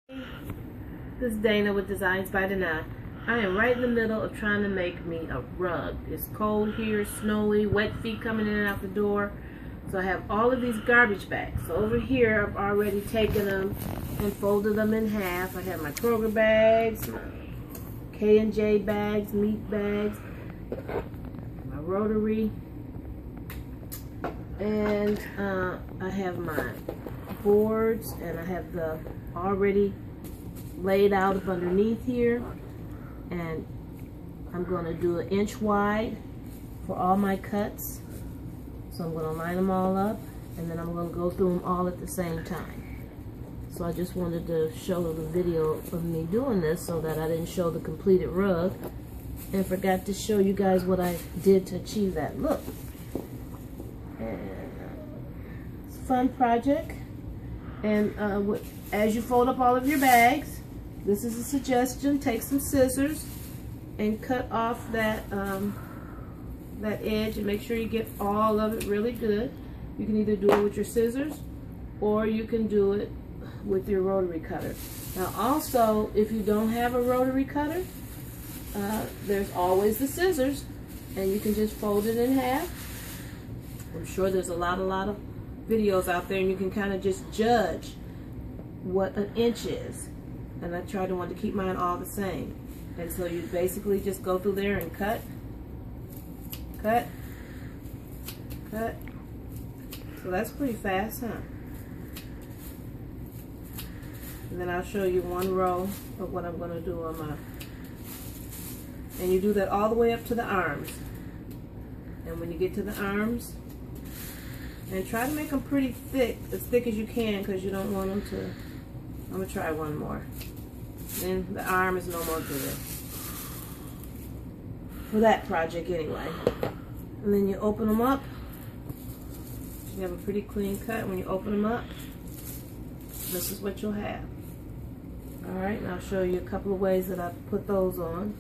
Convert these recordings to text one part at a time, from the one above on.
This is Dana with Designs by Dana. I am right in the middle of trying to make me a rug. It's cold here, snowy, wet feet coming in and out the door. So I have all of these garbage bags. So over here I've already taken them and folded them in half. I have my Kroger bags, my K&J bags, meat bags, my rotary, and I have my boards, and I have the already laid out up underneath here, and I'm going to do 1 inch wide for all my cuts. So I'm going to line them all up, and then I'm going to go through them all at the same time. So I just wanted to show the video of me doing this so that I didn't show the completed rug and forgot to show you guys what I did to achieve that look. And it's a fun project. And as you fold up all of your bags, this is a suggestion: take some scissors and cut off that that edge, and make sure you get all of it really good. You can either do it with your scissors or you can do it with your rotary cutter. Now also, if you don't have a rotary cutter, there's always the scissors, and you can just fold it in half. I'm sure there's a lot of videos out there, and you can kind of just judge what 1 inch is. And I tried to want to keep mine all the same. And so you basically just go through there and cut, cut, cut. So that's pretty fast, huh? And then I'll show you one row of what I'm going to do on my, and you do that all the way up to the arms. And when you get to the arms, and try to make them pretty thick, as thick as you can, because you don't want them to. I'm going to try one more. Then the arm is no more good for that project anyway. And then you open them up. You have a pretty clean cut. When you open them up, this is what you'll have. Alright, and I'll show you a couple of ways that I put those on.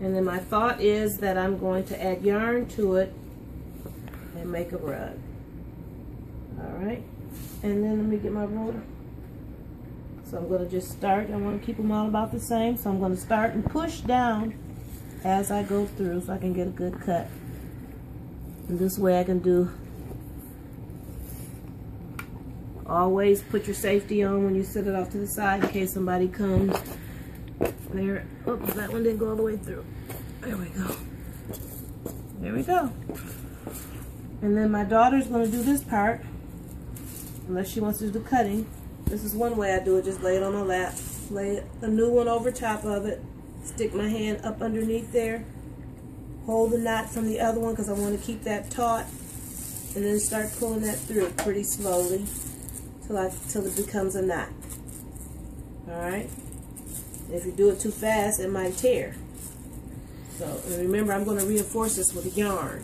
And then my thought is that I'm going to add yarn to it and make a rug. Alright, and then let me get my ruler. So I'm going to just start. I want to keep them all about the same, so I'm going to start and push down as I go through so I can get a good cut. And this way I can do, always put your safety on when you set it off to the side in case somebody comes. There, oops, that one didn't go all the way through. There we go. There we go. And then my daughter's going to do this part, unless she wants to do the cutting. This is one way I do it. Just lay it on my lap, lay a new one over top of it, stick my hand up underneath there, hold the knot from the other one because I want to keep that taut, and then start pulling that through pretty slowly till it becomes a knot. Alright? If you do it too fast, it might tear. So, and remember, I'm going to reinforce this with yarn.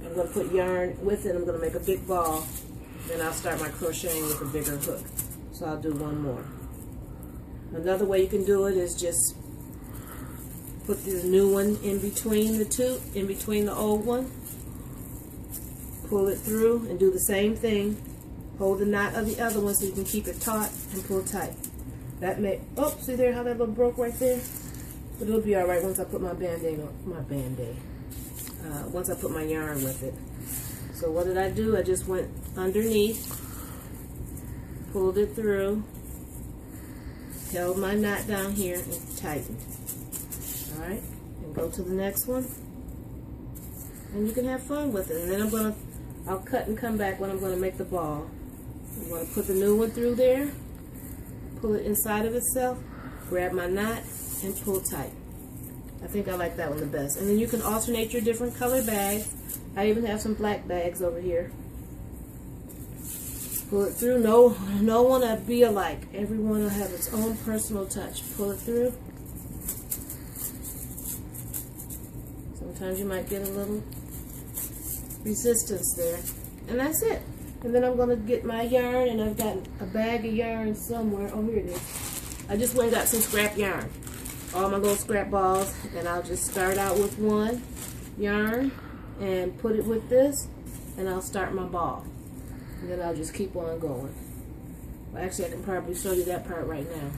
I'm going to put yarn with it. I'm going to make a big ball. Then I'll start my crocheting with a bigger hook. So I'll do one more. Another way you can do it is just put the new one in between the two, in between the old one. Pull it through and do the same thing. Hold the knot of the other one so you can keep it taut and pull tight. That may, oh, see there how that little broke right there? But it'll be alright once I put my band-aid on, once I put my yarn with it. So what did I do? I just went underneath, pulled it through, held my knot down here, and tightened. Alright, and go to the next one. And you can have fun with it. And then I'll cut and come back when I'm going to make the ball. I'm going to put the new one through there, pull it inside of itself, grab my knot, and pull tight. I think I like that one the best. And then you can alternate your different color bags. I even have some black bags over here. Pull it through. No one will be alike. Everyone will have its own personal touch. Pull it through. Sometimes you might get a little resistance there. And that's it. And then I'm going to get my yarn, and I've got a bag of yarn somewhere. Oh, here it is. I just went and got some scrap yarn. All my little scrap balls. And I'll just start out with one yarn and put it with this, and I'll start my ball. And then I'll just keep on going. Actually, I can probably show you that part right now.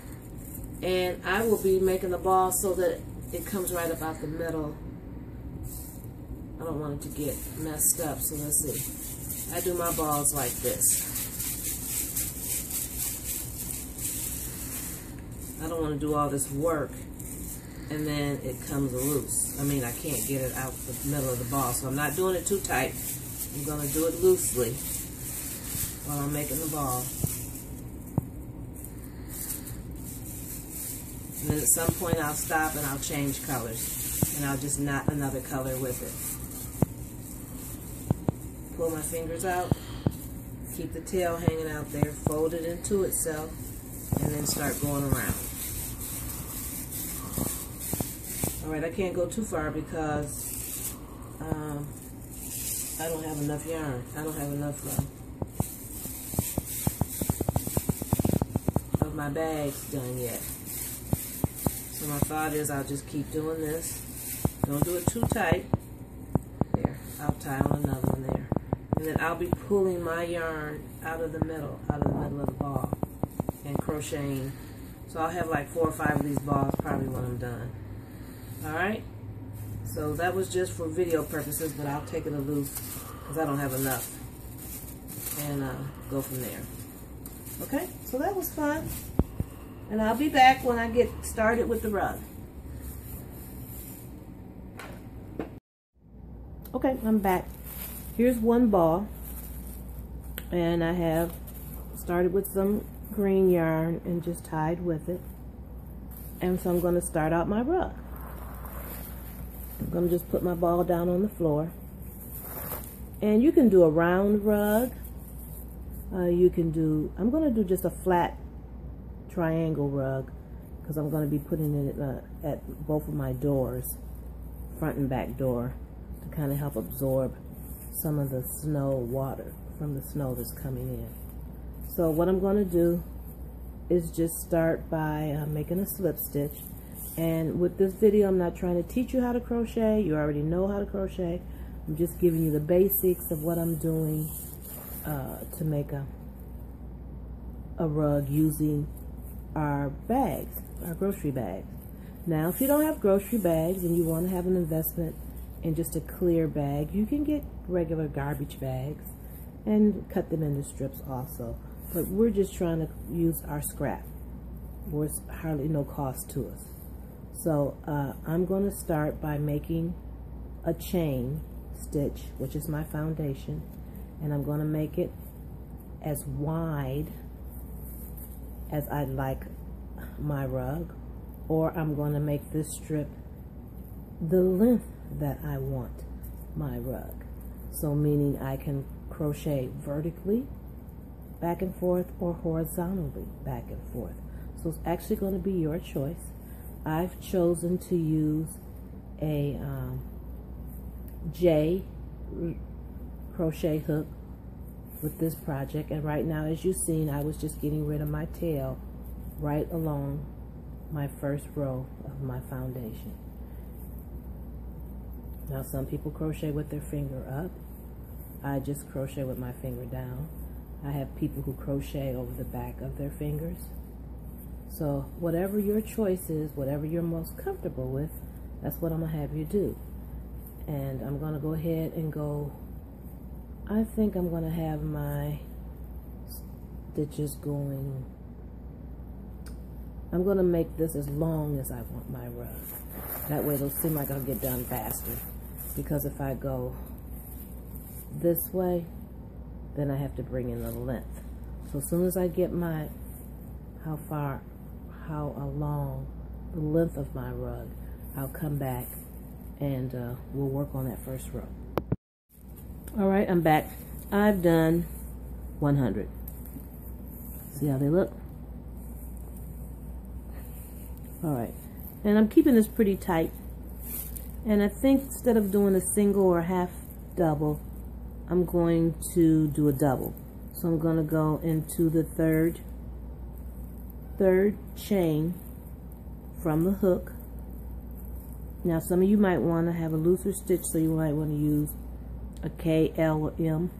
And I will be making the ball so that it comes right about the middle. I don't want it to get messed up, so let's see. I do my balls like this. I don't want to do all this work and then it comes loose. I mean, I can't get it out the middle of the ball, so I'm not doing it too tight. I'm going to do it loosely while I'm making the ball. And then at some point I'll stop and I'll change colors. And I'll just knot another color with it. Pull my fingers out. Keep the tail hanging out there. Fold it into itself. And then start going around. Alright, I can't go too far because I don't have enough yarn. I don't have enough of my bags done yet. So my thought is I'll just keep doing this. Don't do it too tight. There, I'll tie on another one there. And then I'll be pulling my yarn out of the middle of the ball and crocheting. So I'll have like 4 or 5 of these balls probably when I'm done. Alright? So that was just for video purposes, but I'll take it a loose because I don't have enough. And go from there. Okay? So that was fun. And I'll be back when I get started with the rug. Okay, I'm back. Here's one ball. And I have started with some green yarn and just tied with it. And so I'm going to start out my rug. I'm going to just put my ball down on the floor. And you can do a round rug. I'm going to do just a flat triangle rug because I'm going to be putting it at both of my doors, front and back door, to kind of help absorb some of the snow water from the snow that's coming in. So what I'm going to do is just start by making a slip stitch. And with this video, I'm not trying to teach you how to crochet. You already know how to crochet. I'm just giving you the basics of what I'm doing to make a rug using our bags, our grocery bags. Now, if you don't have grocery bags and you want to have an investment in just a clear bag, you can get regular garbage bags and cut them into strips also. But we're just trying to use our scrap, where it's hardly no cost to us. So I'm going to start by making a chain stitch, which is my foundation, and I'm going to make it as wide as I'd like my rug, or I'm going to make this strip the length that I want my rug. So meaning I can crochet vertically back and forth or horizontally back and forth. So it's actually going to be your choice. I've chosen to use a J crochet hook with this project, and right now, as you've seen, I was just getting rid of my tail right along my first row of my foundation. Now some people crochet with their finger up. I just crochet with my finger down. I have people who crochet over the back of their fingers. So whatever your choice is, whatever you're most comfortable with, that's what I'm going to have you do. And I'm going to go ahead and go, I think I'm going to have my stitches going, I'm going to make this as long as I want my rug. That way it'll seem like I'll get done faster. Because if I go this way, then I have to bring in the length. So as soon as I get my, how along the length of my rug, I'll come back and we'll work on that first row. Alright, I'm back. I've done 100. See how they look? Alright, and I'm keeping this pretty tight. And I think instead of doing a single or half double, I'm going to do a double. So I'm going to go into the third chain from the hook. Now some of you might want to have a looser stitch, so you might want to use a K, L, or M.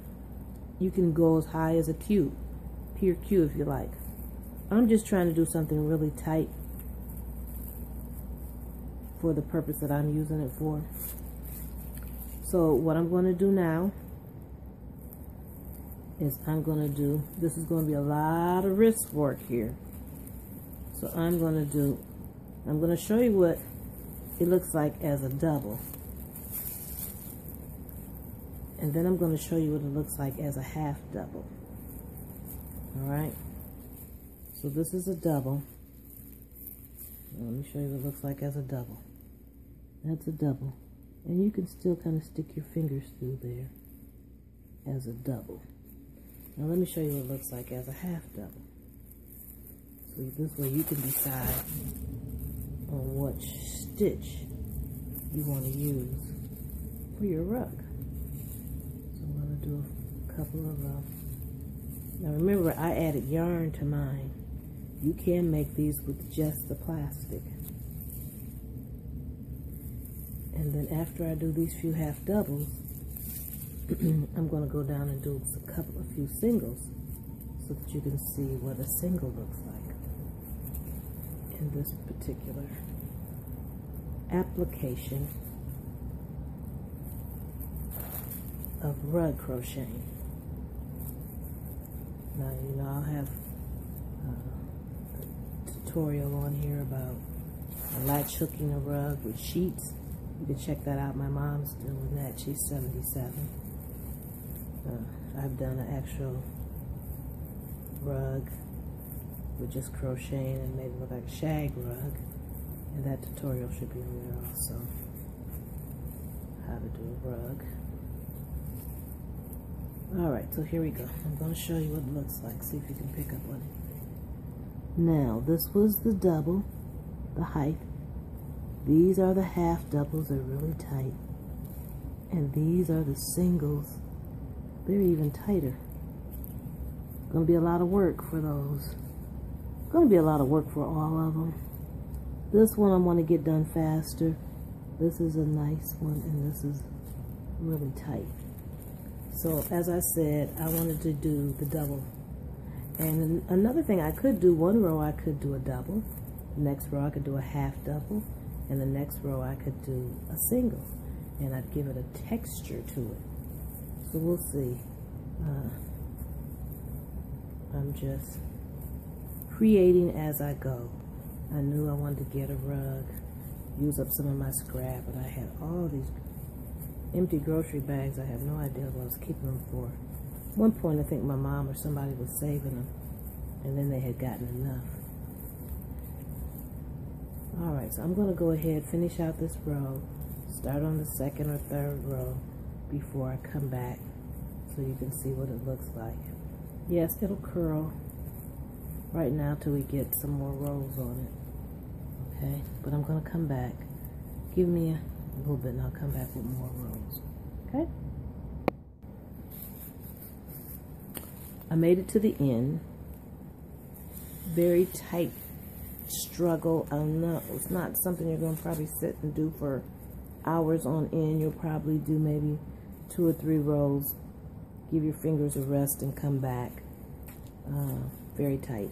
You can go as high as a Q, pure Q if you like. I'm just trying to do something really tight for the purpose that I'm using it for. So what I'm going to do now is this is going to be a lot of wrist work here. So I'm going to show you what it looks like as a double. And then I'm going to show you what it looks like as a half double. Alright? So this is a double. Let me show you what it looks like as a double. That's a double. And you can still kind of stick your fingers through there as a double. Now let me show you what it looks like as a half double. So this way you can decide on what stitch you want to use for your rug. So I'm going to do a couple of now remember, I added yarn to mine. You can make these with just the plastic. And then after I do these few half doubles, I'm going to go down and do a few singles so that you can see what a single looks like in this particular application of rug crocheting. Now, you know, I'll have a tutorial on here about latch hooking a rug with sheets. You can check that out. My mom's doing that. She's 77. I've done an actual rug with just crocheting and made it look like a shag rug. And that tutorial should be on there also. How to do a rug. Alright, so here we go. I'm going to show you what it looks like. See if you can pick up on it. Now, this was the double, the height. These are the half doubles. They're really tight. And these are the singles. They're even tighter. Going to be a lot of work for those. Going to be a lot of work for all of them. This one I want to get done faster. This is a nice one, and this is really tight. So as I said, I wanted to do the double. And another thing I could do, one row I could do a double. The next row I could do a half double. And the next row I could do a single. And I'd give it a texture to it. So we'll see. I'm just creating as I go. I knew I wanted to get a rug, use up some of my scrap, but I had all these empty grocery bags. I have no idea what I was keeping them for. At one point, I think my mom or somebody was saving them, and then they had gotten enough. Alright, so I'm going to go ahead, finish out this row, start on the second or third row before I come back so you can see what it looks like. Yes, it'll curl right now till we get some more rows on it. Okay, but I'm going to come back. Give me a little bit and I'll come back with more rows. Okay? I made it to the end. Very tight struggle. I know it's not something you're going to probably sit and do for hours on end. You'll probably do maybe 2 or 3 rows. Give your fingers a rest and come back. Very tight.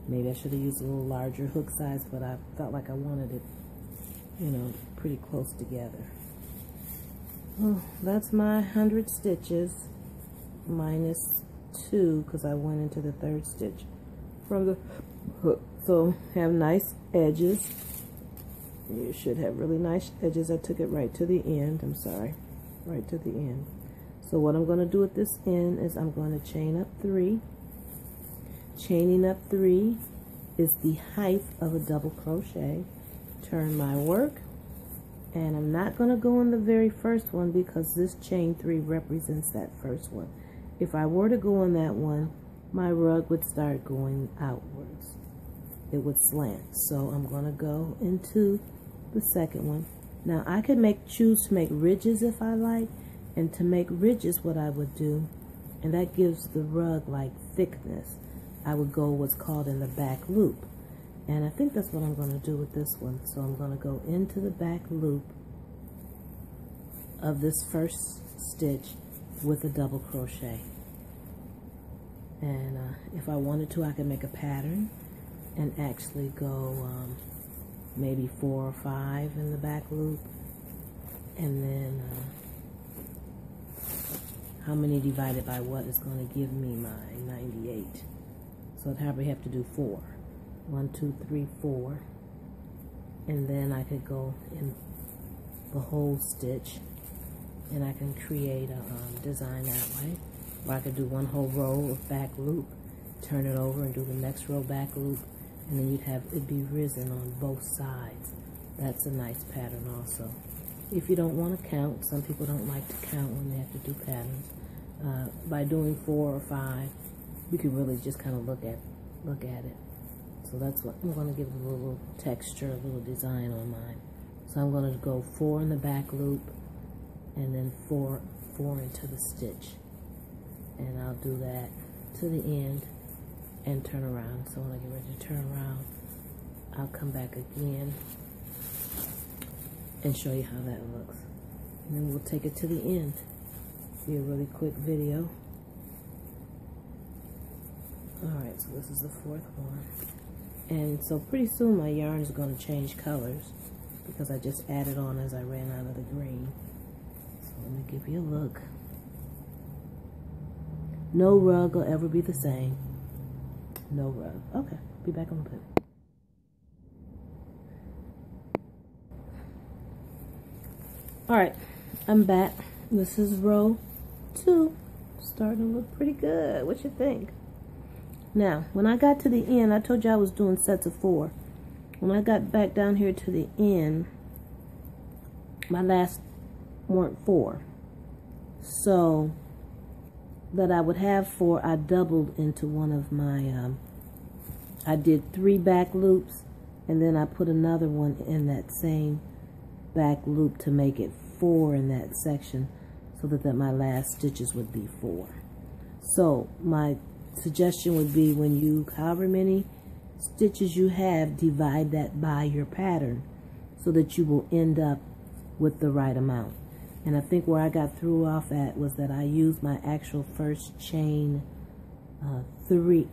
Maybe I should have used a little larger hook size, but I felt like I wanted it, you know, pretty close together. Oh, that's my 100 stitches minus 2 because I went into the 3rd stitch from the hook. So have nice edges. You should have really nice edges. I took it right to the end. I'm sorry, right to the end. So what I'm going to do at this end is I'm going to chain up 3. Chaining up 3 is the height of a double crochet. Turn my work, and I'm not going to go in the very first one because this chain 3 represents that first one. If I were to go in that one, my rug would start going outwards. It would slant. So I'm going to go into the second one. Now I could choose to make ridges if I like, and to make ridges what I would do, and that gives the rug like thickness, I would go what's called in the back loop. And I think that's what I'm going to do with this one. So I'm going to go into the back loop of this first stitch with a double crochet. And if I wanted to, I could make a pattern and actually go maybe 4 or 5 in the back loop. And then how many divided by what is going to give me my 98. So I'd probably have to do 4. 1, 2, 3, 4. And then I could go in the whole stitch, and I can create a design that way. Or I could do one whole row of back loop, turn it over and do the next row back loop, and then you'd have it be risen on both sides. That's a nice pattern also. If you don't want to count, some people don't like to count when they have to do patterns. By doing 4 or 5, you can really just kind of look at it. So that's what I'm going to give it a little texture, a little design on mine. So I'm going to go 4 in the back loop, and then 4 into the stitch, and I'll do that to the end and turn around. So when I get ready to turn around, I'll come back again and show you how that looks, and then we'll take it to the end. Be a really quick video. Alright, so this is the 4th one, and so pretty soon my yarn is going to change colors because I just added on as I ran out of the green. So let me give you a look. No rug will ever be the same. No rug. Okay, be back on the bit. Alright, I'm back. This is row 2. Starting to look pretty good. What you think? Now, when I got to the end, I told you I was doing sets of 4. When I got back down here to the end, my last weren't 4. So, that I would have 4, I doubled into one of my, I did 3 back loops, and then I put another one in that same back loop to make it 4 in that section, so that my last stitches would be 4. So my suggestion would be, when you, however many stitches you have, divide that by your pattern so that you will end up with the right amount. And I think where I got threw off at was that I used my actual first chain 3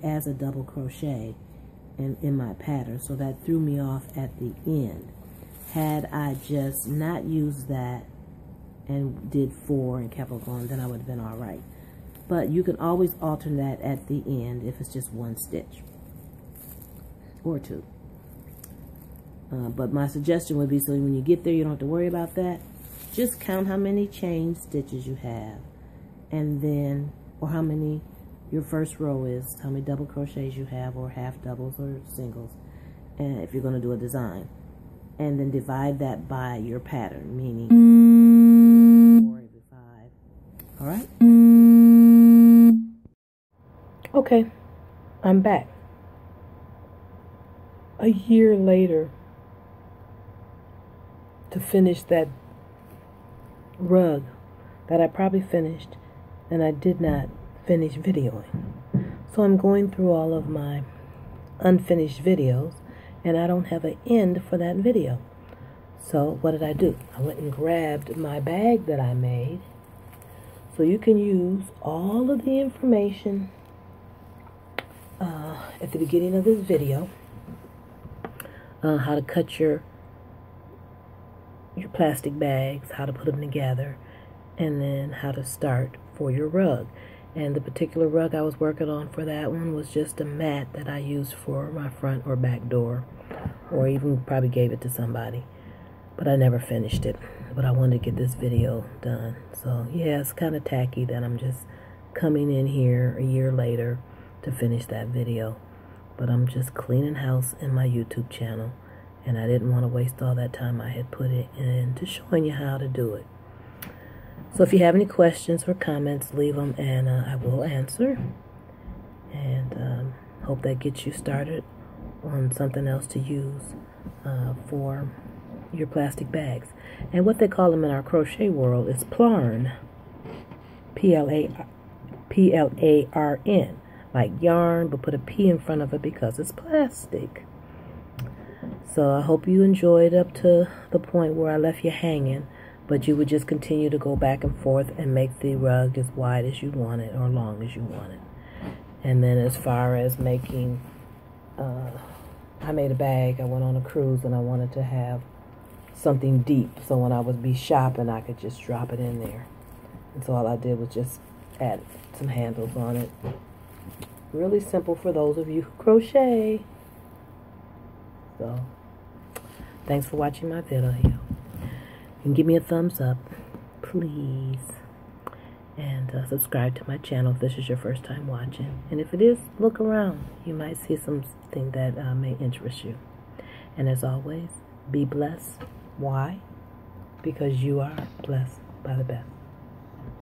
as a double crochet in my pattern, so that threw me off at the end. Had I just not used that and did 4 and kept on going, then I would have been all right. But you can always alter that at the end if it's just 1 stitch or 2. But my suggestion would be, so when you get there, you don't have to worry about that. Just count how many chain stitches you have, and then, or how many your first row is, how many double crochets you have, or half doubles or singles, and if you're going to do a design. And then divide that by your pattern, meaning 4 every 5. All right? Okay, I'm back. A year later to finish that rug that I probably finished and I did not finish videoing. So I'm going through all of my unfinished videos, and I don't have an end for that video. So what did I do? I went and grabbed my bag that I made. So you can use all of the information at the beginning of this video, how to cut your plastic bags, how to put them together, and then how to start for your rug. And the particular rug I was working on for that one was just a mat that I used for my front or back door, or even probably gave it to somebody, but I never finished it. But I wanted to get this video done. So yeah, it's kind of tacky that I'm just coming in here a year later to finish that video, but I'm just cleaning house in my YouTube channel, and I didn't want to waste all that time I had put it into showing you how to do it. So if you have any questions or comments, leave them, and I will answer. And hope that gets you started on something else to use for your plastic bags. And what they call them in our crochet world is plarn. P-L-A-R-N. Like yarn, but put a P in front of it because it's plastic. So I hope you enjoyed up to the point where I left you hanging, but you would just continue to go back and forth and make the rug as wide as you want it or long as you want it. And then as far as making, I made a bag. I went on a cruise and I wanted to have something deep, so when I would be shopping I could just drop it in there. And so all I did was just add some handles on it. Really simple for those of you who crochet. So thanks for watching my video. And give me a thumbs up, please. And subscribe to my channel if this is your first time watching. And if it is, look around. You might see something that may interest you. And as always, be blessed. Why? Because you are blessed by the best.